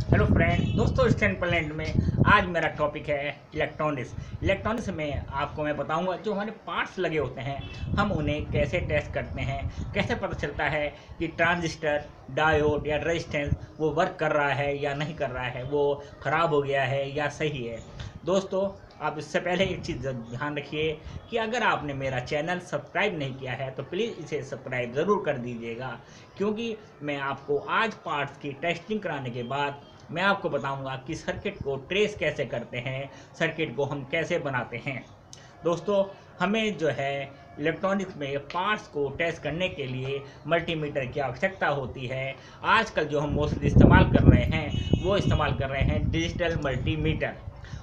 Hello friend दोस्तों, stand plaint में आज मेरा टॉपिक है इलेक्ट्रॉनिक्स। इलेक्ट्रॉनिक्स में आपको मैं बताऊंगा जो हमारे पार्ट्स लगे होते हैं हम उन्हें कैसे टेस्ट करते हैं, कैसे पता चलता है कि ट्रांजिस्टर, डायोड या रेजिस्टेंस वो वर्क कर रहा है या नहीं कर रहा है, वो ख़राब हो गया है या सही है। दोस्तों, आप इससे पहले एक चीज़ ध्यान रखिए कि अगर आपने मेरा चैनल सब्सक्राइब नहीं किया है तो प्लीज़ इसे सब्सक्राइब ज़रूर कर दीजिएगा, क्योंकि मैं आपको आज पार्ट्स की टेस्टिंग कराने के बाद मैं आपको बताऊंगा कि सर्किट को ट्रेस कैसे करते हैं, सर्किट को हम कैसे बनाते हैं। दोस्तों, हमें जो है इलेक्ट्रॉनिक्स में पार्ट्स को टेस्ट करने के लिए मल्टीमीटर की आवश्यकता होती है। आजकल जो हम मोस्टली इस्तेमाल कर रहे हैं वो इस्तेमाल कर रहे हैं डिजिटल मल्टीमीटर।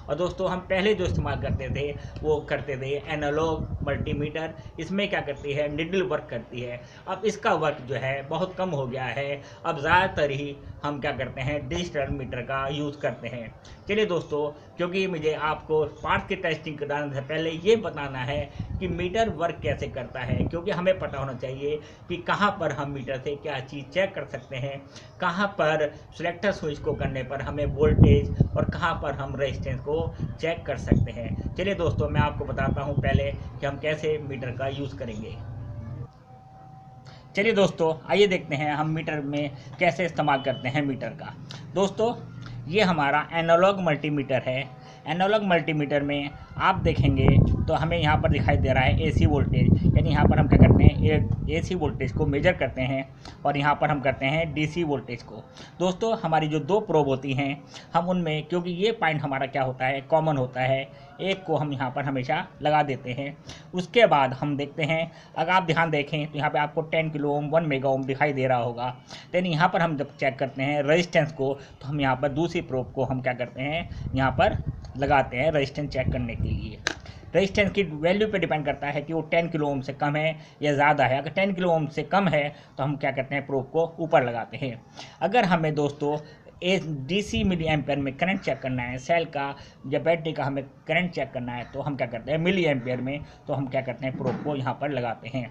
और दोस्तों, हम पहले जो इस्तेमाल करते थे वो करते थे एनालॉग मल्टीमीटर। इसमें क्या करती है, निडल वर्क करती है। अब इसका वर्क जो है बहुत कम हो गया है। अब ज़्यादातर ही हम क्या करते हैं, डिजिटल मीटर का यूज़ करते हैं। चलिए दोस्तों, क्योंकि मुझे आपको पार्ट की टेस्टिंग कराने से पहले ये बताना है कि मीटर वर्क कैसे करता है, क्योंकि हमें पता होना चाहिए कि कहाँ पर हम मीटर से क्या चीज़ चेक कर सकते हैं, कहाँ पर सिलेक्टर स्विच को करने पर हमें वोल्टेज और कहाँ पर हम रेजिस्टेंस को चेक कर सकते हैं। चलिए दोस्तों, मैं आपको बताता हूँ पहले कि हम कैसे मीटर का यूज़ करेंगे। चलिए दोस्तों, आइए देखते हैं हम मीटर में कैसे इस्तेमाल करते हैं मीटर का। दोस्तों, ये हमारा एनालॉग मल्टीमीटर है। एनालॉग मल्टीमीटर में आप देखेंगे तो हमें यहाँ पर दिखाई दे रहा है एसी वोल्टेज, यानी यहाँ पर हम क्या करते हैं, एसी वोल्टेज को मेजर करते हैं और यहाँ पर हम करते हैं डीसी वोल्टेज को। दोस्तों, हमारी जो दो प्रोब होती हैं हम उनमें, क्योंकि ये पॉइंट हमारा क्या होता है, कॉमन होता है, एक को हम यहाँ पर हमेशा लगा देते हैं। उसके बाद हम देखते हैं, अगर आप ध्यान देखें तो यहाँ पे आपको 10 किलो ओम 1 मेगा ओम दिखाई दे रहा होगा। लेकिन यहाँ पर हम जब चेक करते हैं रेजिस्टेंस को तो हम यहाँ पर दूसरी प्रोब को हम क्या करते हैं, यहाँ पर लगाते हैं रेजिस्टेंस चेक करने के लिए। रेजिस्टेंस की वैल्यू पे डिपेंड करता है कि वो 10 किलो ओम से कम है या ज़्यादा है। अगर 10 किलो ओम से कम है तो हम क्या करते हैं, प्रोब को ऊपर लगाते हैं। अगर हमें दोस्तों डीसी मिली एम्पेयर में करंट चेक करना है, सेल का या बैटरी का हमें करंट चेक करना है, तो हम क्या करते हैं मिली एम्पेयर में, तो हम क्या करते हैं प्रोब को यहाँ पर लगाते हैं।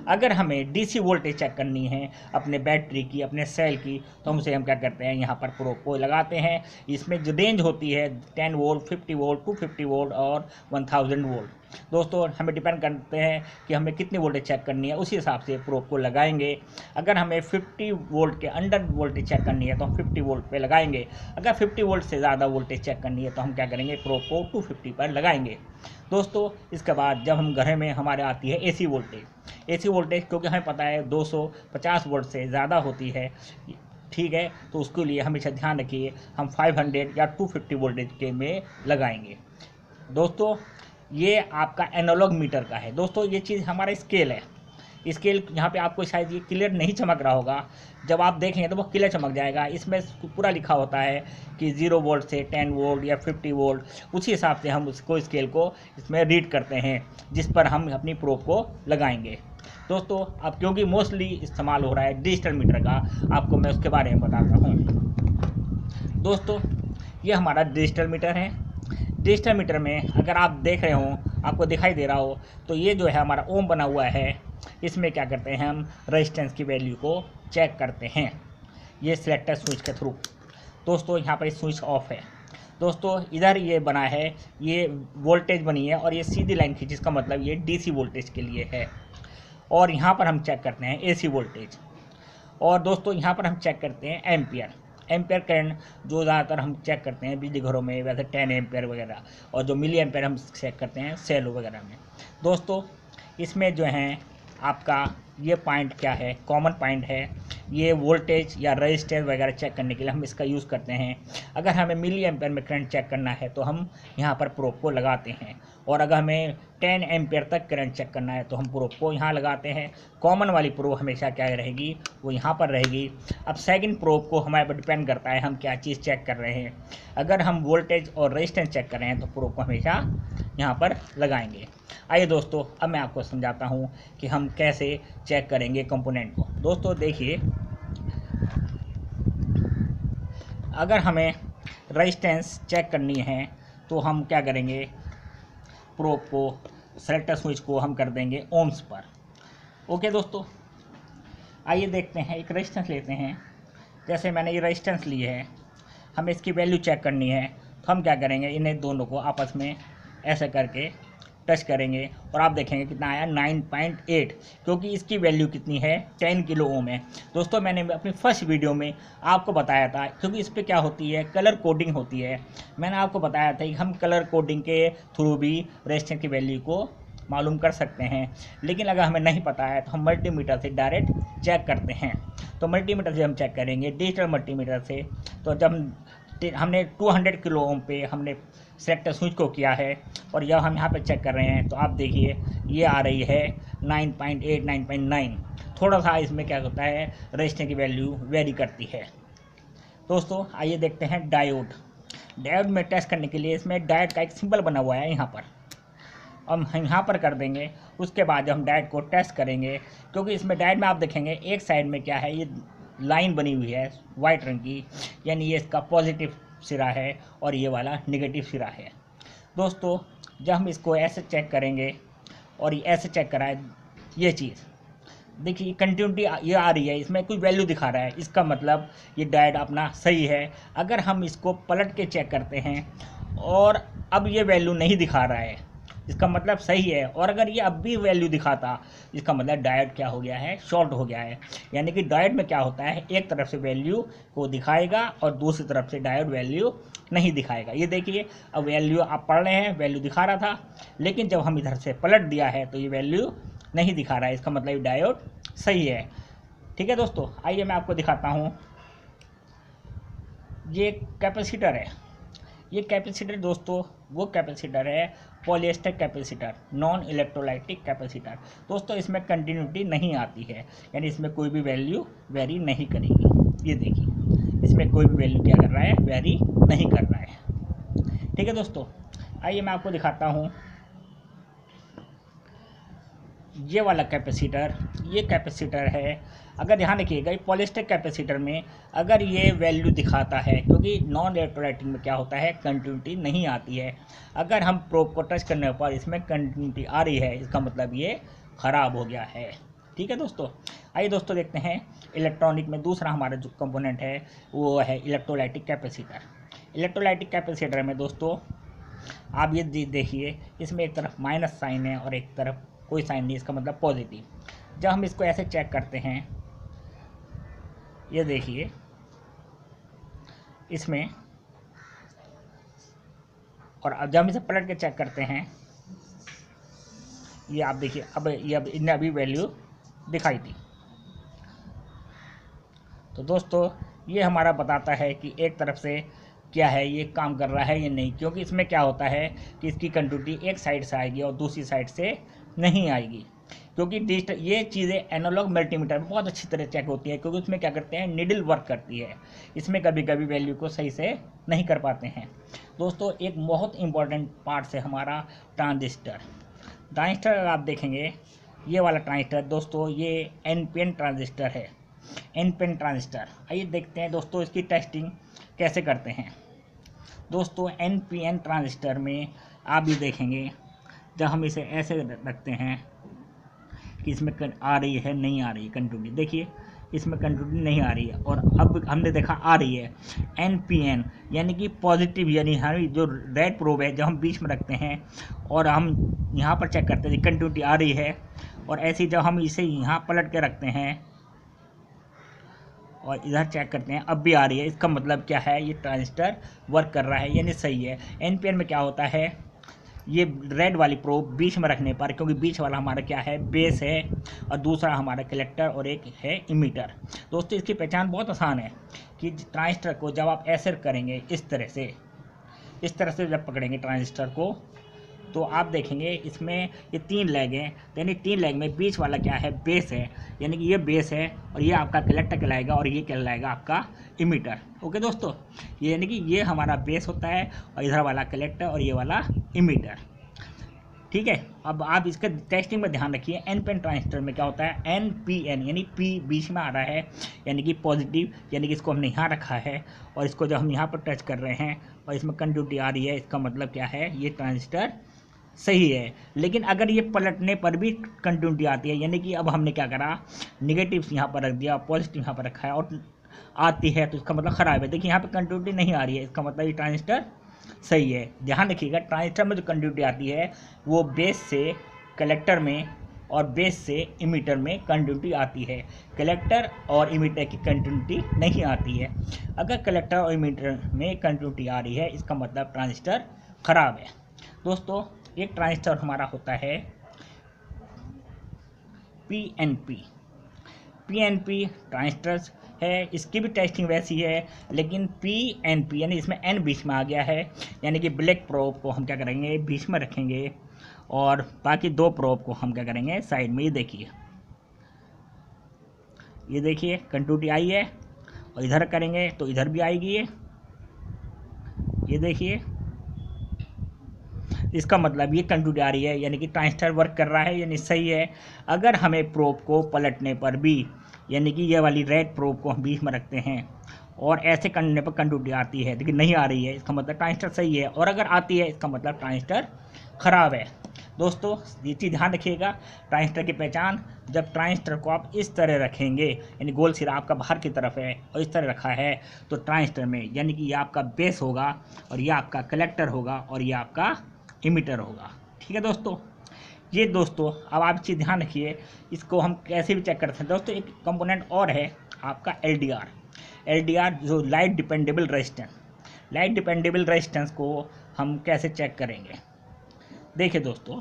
अगर हमें डीसी वोल्टेज चेक करनी है अपने बैटरी की, अपने सेल की, तो हमसे हम क्या करते हैं, यहाँ पर प्रोब को लगाते हैं। इसमें जो रेंज होती है 10 वोल्ट, 50 वोल्ट, 250 वोल्ट और 1000 वोल्ट। दोस्तों, हमें डिपेंड करते हैं कि हमें कितनी वोल्टेज चेक करनी है, उसी हिसाब से प्रोब को लगाएंगे। अगर हमें 50 वोल्ट के अंडर वोल्टेज चेक करनी है तो हम 50 वोल्ट पे लगाएंगे। अगर 50 वोल्ट से ज़्यादा वोल्टेज चेक करनी है तो हम क्या करेंगे, प्रोब को 250 पर लगाएंगे। दोस्तों, इसके बाद जब हम घर में हमारे आती है एसी वोल्टेज। एसी वोल्टेज क्योंकि हमें पता है 250 वोल्ट से ज़्यादा होती है, ठीक है, तो उसके लिए हमेशा ध्यान रखिए हम 500 या 250 वोल्टेज के में लगाएंगे। दोस्तों, ये आपका एनालॉग मीटर का है। दोस्तों, ये चीज़ हमारा स्केल है। स्केल यहाँ पे आपको शायद ये क्लियर नहीं चमक रहा होगा, जब आप देखेंगे तो वो क्लियर चमक जाएगा। इसमें पूरा लिखा होता है कि 0 वोल्ट से 10 वोल्ट या 50 वोल्ट, उसी हिसाब से हम उसको स्केल को इसमें रीड करते हैं जिस पर हम अपनी प्रोब को लगाएंगे। दोस्तों, अब क्योंकि मोस्टली इस्तेमाल हो रहा है डिजिटल मीटर का, आपको मैं उसके बारे में बताता हूँ। दोस्तों, ये हमारा डिजिटल मीटर है। डिजिटल मीटर में अगर आप देख रहे हो, आपको दिखाई दे रहा हो, तो ये जो है हमारा ओम बना हुआ है। इसमें क्या करते हैं, हम रेजिस्टेंस की वैल्यू को चेक करते हैं ये सिलेक्टर स्विच के थ्रू। दोस्तों, यहाँ पर स्विच ऑफ है। दोस्तों, इधर ये बना है, ये वोल्टेज बनी है और ये सीधी लाइन खींची, इसका मतलब ये डीसी वोल्टेज के लिए है। और यहाँ पर हम चेक करते हैं एसी वोल्टेज। और दोस्तों, यहाँ पर हम चेक करते हैं एम्पियर। एम्पेयर करंट जो ज़्यादातर हम चेक करते हैं बिजली घरों में, वैसे 10 एम्पेयर वगैरह, और जो मिली एम्पेयर हम चेक करते हैं सेल वगैरह में। दोस्तों, इसमें जो है आपका ये पॉइंट क्या है, कॉमन पॉइंट है। ये वोल्टेज या रेजिस्टेंस वगैरह चेक करने के लिए हम इसका यूज़ करते हैं। अगर हमें मिली एम्पेयर में करंट चेक करना है तो हम यहाँ पर प्रोब को लगाते हैं, और अगर हमें 10 एम्पेयर तक करंट चेक करना है तो हम प्रोब को यहाँ लगाते हैं। कॉमन वाली प्रोब हमेशा क्या रहेगी, वो यहाँ पर रहेगी। अब सेकंड प्रोब को हमारे पर डिपेंड करता है हम क्या चीज़ चेक कर रहे हैं। अगर हम वोल्टेज और रेजिस्टेंस चेक कर रहे हैं तो प्रोब को हमेशा यहाँ पर लगाएंगे। आइए दोस्तों, अब मैं आपको समझाता हूँ कि हम कैसे चेक करेंगे कंपोनेंट को। दोस्तों देखिए, अगर हमें रेजिस्टेंस चेक करनी है तो हम क्या करेंगे, प्रोब को, सेलेक्टर स्विच को हम कर देंगे ओम्स पर। ओके दोस्तों, आइए देखते हैं, एक रेजिस्टेंस लेते हैं। जैसे मैंने ये रेजिस्टेंस ली है, हमें इसकी वैल्यू चेक करनी है, तो हम क्या करेंगे, इन्हें दोनों को आपस में ऐसे करके टच करेंगे और आप देखेंगे कितना आया 9.8, क्योंकि इसकी वैल्यू कितनी है 10 किलो ओम है। दोस्तों मैंने अपनी फर्स्ट वीडियो में आपको बताया था, क्योंकि इस पर क्या होती है, कलर कोडिंग होती है। मैंने आपको बताया था कि हम कलर कोडिंग के थ्रू भी रेजिस्टेंस की वैल्यू को मालूम कर सकते हैं, लेकिन अगर हमें नहीं पता है तो हम मल्टीमीटर से डायरेक्ट चेक करते हैं। तो मल्टीमीटर से हम चेक करेंगे, डिजिटल मल्टीमीटर से। तो जब हमने 200 किलो ओम पे हमने सेलेक्टर स्विच को किया है और यह हम यहाँ पे चेक कर रहे हैं, तो आप देखिए ये आ रही है 9.8 9.9। थोड़ा सा इसमें क्या होता है, रेजिस्टेंस की वैल्यू वेरी करती है। दोस्तों आइए देखते हैं डायोड। डायोड में टेस्ट करने के लिए इसमें डायोड का एक सिंबल बना हुआ है यहाँ पर, हम यहाँ पर कर देंगे। उसके बाद जब हम डायोड को टेस्ट करेंगे, क्योंकि इसमें डायोड में आप देखेंगे एक साइड में क्या है, ये लाइन बनी हुई है वाइट रंग की, यानी ये इसका पॉजिटिव सिरा है और ये वाला नेगेटिव सिरा है। दोस्तों जब हम इसको ऐसे चेक करेंगे और ये ऐसे चेक कराए, ये चीज़ देखिए कंटिन्यूटी ये आ रही है, इसमें कोई वैल्यू दिखा रहा है, इसका मतलब ये डायोड अपना सही है। अगर हम इसको पलट के चेक करते हैं और अब ये वैल्यू नहीं दिखा रहा है, इसका मतलब सही है। और अगर ये अब भी वैल्यू दिखाता, इसका मतलब डायोड क्या हो गया है, शॉर्ट हो गया है। यानी कि डायोड में क्या होता है, एक तरफ से वैल्यू को दिखाएगा और दूसरी तरफ से डायोड वैल्यू नहीं दिखाएगा। ये देखिए अब वैल्यू आप पढ़ रहे हैं, वैल्यू दिखा रहा था, लेकिन जब हम इधर से पलट दिया है तो ये वैल्यू नहीं दिखा रहा है, इसका मतलब ये डायोड सही है। ठीक है दोस्तों, आइए मैं आपको दिखाता हूँ। ये कैपेसिटर है, ये कैपेसिटर दोस्तों वो कैपेसिटर है polyester capacitor, non electrolytic capacitor. दोस्तों इसमें कंटिन्यूटी नहीं आती है, यानी इसमें कोई भी वैल्यू वेरी नहीं करेगी। ये देखिए इसमें कोई भी वैल्यू क्या कर रहा है, वेरी नहीं कर रहा है। ठीक है दोस्तों, आइए मैं आपको दिखाता हूँ ये वाला कैपेसिटर। ये कैपेसिटर है, अगर ध्यान रखिएगा पॉलिएस्टर कैपेसिटर में अगर ये वैल्यू दिखाता है, क्योंकि नॉन इलेक्ट्रोलाइटिक में क्या होता है, कंटिन्यूटी नहीं आती है। अगर हम प्रोब को टच करने पर इसमें कंटिन्यूटी आ रही है, इसका मतलब ये ख़राब हो गया है। ठीक है दोस्तों, आइए दोस्तों देखते हैं इलेक्ट्रॉनिक में दूसरा हमारा जो कंपोनेंट है वो है इलेक्ट्रोलाइटिक कैपेसिटर। इलेक्ट्रोलाइटिक कैपेसिटर में दोस्तों आप ये देखिए, इसमें एक तरफ माइनस साइन है और एक तरफ कोई साइन नहीं, इसका मतलब पॉजिटिव। जब हम इसको ऐसे चेक करते हैं, ये देखिए इसमें, और अब जब हम इसे पलट के चेक करते हैं, ये आप देखिए अब ये अब इन्हें अभी वैल्यू दिखाई दी। तो दोस्तों ये हमारा बताता है कि एक तरफ से क्या है, ये काम कर रहा है या नहीं, क्योंकि इसमें क्या होता है कि इसकी कंटिन्यूटी एक साइड से आएगी और दूसरी साइड से नहीं आएगी। क्योंकि डिजिटल ये चीज़ें एनालॉग मल्टीमीटर में बहुत अच्छी तरह चेक होती है, क्योंकि उसमें क्या करते हैं, निडल वर्क करती है, इसमें कभी कभी वैल्यू को सही से नहीं कर पाते हैं। दोस्तों एक बहुत इंपॉर्टेंट पार्ट से हमारा ट्रांजिस्टर। ट्रांजिस्टर अगर आप देखेंगे, ये वाला ट्रांजिस्टर दोस्तों ये NPN ट्रांजिस्टर है, NPN ट्रांजिस्टर। आइए देखते हैं दोस्तों इसकी टेस्टिंग कैसे करते हैं। दोस्तों NPN ट्रांजिस्टर में आप भी देखेंगे, जब हम इसे ऐसे रखते हैं कि इसमें आ रही है नहीं आ रही है कंटिन्यूटी, देखिए इसमें कंटिन्यूटी नहीं आ रही है, और अब हमने देखा आ रही है। NPN यानी कि पॉजिटिव, यानी हमारी जो रेड प्रोब है जब हम बीच में रखते हैं और हम यहाँ पर चेक करते हैं कंटिन्यूटी आ रही है, और ऐसे जब हम इसे यहाँ पलट के रखते हैं और इधर चेक करते हैं अब भी आ रही है, इसका मतलब क्या है, ये ट्रांजिस्टर वर्क कर रहा है यानी सही है। NPN में क्या होता है, ये रेड वाली प्रोब बीच में रखने पर, क्योंकि बीच वाला हमारा क्या है, बेस है, और दूसरा हमारा कलेक्टर और एक है इमीटर। दोस्तों इसकी पहचान बहुत आसान है कि ट्रांजिस्टर को जब आप ऐसे करेंगे, इस तरह से जब पकड़ेंगे ट्रांजिस्टर को, तो आप देखेंगे इसमें ये 3 लेग हैं, यानी 3 लेग में बीच वाला क्या है, बेस है, यानी कि ये बेस है और ये आपका कलेक्टर कहलाएगा और ये कहलाएगा आपका इमीटर। ओके दोस्तों, ये यानी कि ये हमारा बेस होता है और इधर वाला कलेक्टर और ये वाला इमीटर। ठीक है, अब आप इसका टेस्टिंग में ध्यान रखिए। NPN ट्रांजिस्टर में क्या होता है, NPN यानी P बीच में आ रहा है, यानी कि पॉजिटिव, यानी कि इसको हमने यहाँ रखा है और इसको जब हम यहाँ पर टच कर रहे हैं और इसमें कंटिन्यूटी आ रही है, इसका मतलब क्या है, ये ट्रांजिस्टर सही है। लेकिन अगर ये पलटने पर भी कंटिन्यूटी आती है, यानी कि अब हमने क्या करा, निगेटिव यहाँ पर रख दिया, पॉजिटिव यहाँ पर रखा है और आती है तो इसका मतलब ख़राब है। देखिए यहाँ पे कंटिन्यूटी नहीं आ रही है, इसका मतलब ये ट्रांजिस्टर सही है। ध्यान रखिएगा, ट्रांजिस्टर में जो कंटिन्यूटी आती है वो बेस से कलेक्टर में और बेस से इमीटर में कंटिन्यूटी आती है। कलेक्टर और इमीटर की कंटिन्यूटी नहीं आती है। अगर कलेक्टर और इमीटर में कंटिन्यूटी आ रही है इसका मतलब ट्रांजिस्टर ख़राब है। दोस्तों एक ट्रांजिस्टर हमारा होता है पीएनपी। पीएनपी ट्रांजिस्टर्स है, इसकी भी टेस्टिंग वैसी है, लेकिन पीएनपी यानी इसमें एन बीच में आ गया है, यानी कि ब्लैक प्रोब को हम क्या करेंगे बीच में रखेंगे और बाकी दो प्रोब को हम क्या करेंगे साइड में। ये देखिए कंटिन्यूटी आई है और इधर करेंगे तो इधर भी आएगी ये देखिए, इसका मतलब ये कंटिन्यूटी आ रही है, यानी कि ट्रांजिस्टर वर्क कर रहा है, यानी सही है। अगर हमें प्रोब को पलटने पर भी, यानी कि ये वाली रेड प्रोब को हम बीच में रखते हैं और ऐसे करने पर कंटिन्यूटी आती है लेकिन नहीं आ रही है, इसका मतलब ट्रांजिस्टर सही है। और अगर आती है इसका मतलब ट्रांजिस्टर ख़राब है। दोस्तों ये चीज़ ध्यान रखिएगा, ट्रांजिस्टर की पहचान, जब ट्रांजिस्टर को आप इस तरह रखेंगे, यानी गोल सिरा आपका बाहर की तरफ है और इस तरह रखा है, तो ट्रांजिस्टर में यानी कि ये आपका बेस होगा और ये आपका कलेक्टर होगा और ये आपका इमीटर होगा। ठीक है दोस्तों, ये दोस्तों अब आप चीज़ ध्यान रखिए, इसको हम कैसे भी चेक करते हैं। दोस्तों एक कंपोनेंट और है आपका एलडीआर जो light dependable resistance. Light dependable resistance को हम कैसे चेक करेंगे, देखिए दोस्तों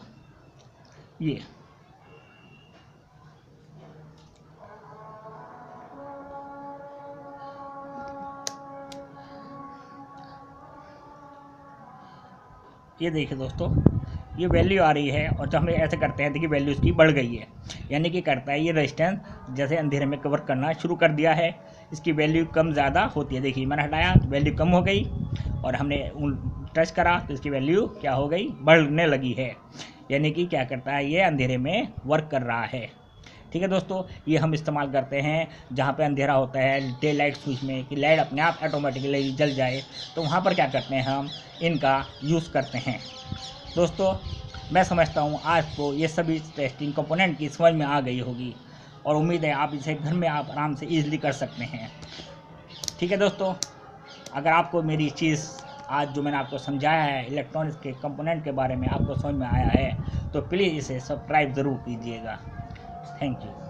ये देखिए दोस्तों, ये वैल्यू आ रही है और जब हम ऐसे करते हैं देखिए वैल्यू इसकी बढ़ गई है, यानी कि करता है ये रेजिस्टेंस जैसे अंधेरे में कवर करना शुरू कर दिया है, इसकी वैल्यू कम ज़्यादा होती है। देखिए मैंने हटाया तो वैल्यू कम हो गई और हमने टच करा तो इसकी वैल्यू क्या हो गई, बढ़ने लगी है, यानी कि क्या करता है ये अंधेरे में वर्क कर रहा है। ठीक है दोस्तों, ये हम इस्तेमाल करते हैं जहाँ पे अंधेरा होता है डे लाइट स्विच में, कि लाइट अपने आप ऑटोमेटिकली जल जाए, तो वहाँ पर क्या करते हैं हम इनका यूज़ करते हैं। दोस्तों मैं समझता हूँ आज को ये सभी टेस्टिंग कंपोनेंट की समझ में आ गई होगी और उम्मीद है आप इसे घर में आप आराम से ईजिली कर सकते हैं। ठीक है दोस्तों, अगर आपको मेरी चीज़ आज जो मैंने आपको समझाया है इलेक्ट्रॉनिक्स के कंपोनेंट के बारे में आपको समझ में आया है तो प्लीज़ इसे सब्सक्राइब ज़रूर कीजिएगा। Thank you.